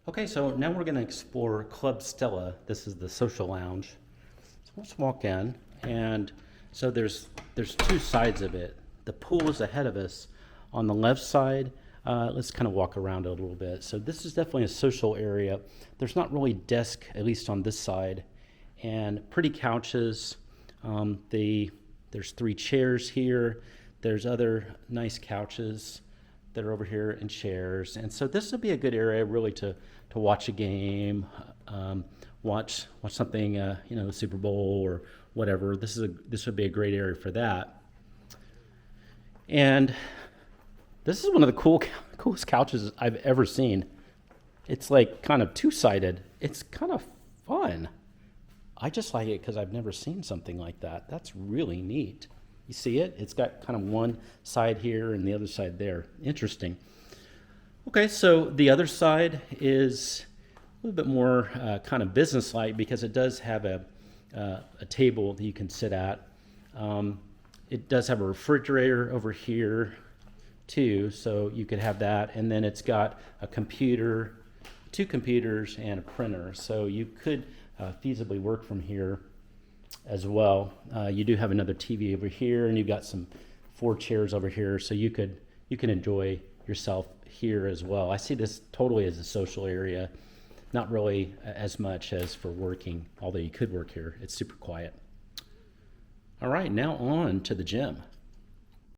Okay, so now we're going to explore Club Stella. This is the social lounge. So let's walk in, and so there's two sides of it. The pool is ahead of us. On the left side, let's kind of walk around it a little bit. So this is definitely a social area. There's not really desk, at least on this side, and pretty couches. There's three chairs here. There's other nice couches that are over here and chairs. And so this would be a good area really to watch a game, watch something, the Super Bowl or whatever. This would be a great area for that. And this is one of the coolest couches I've ever seen. It's like kind of two-sided. It's kind of fun. I just like it because I've never seen something like that. That's really neat. You see it? It's got kind of one side here and the other side there. Interesting. Okay, so the other side is a little bit more kind of business-like because it does have a table that you can sit at. It does have a refrigerator over here too, so you could have that. And then it's got a computer, two computers, and a printer. So you could feasibly work from here as well. You do have another TV over here, and you've got some four chairs over here, so you can enjoy yourself here as well. I see this totally as a social area, not really as much as for working, although you could work here. It's super quiet. All right, now on to the gym.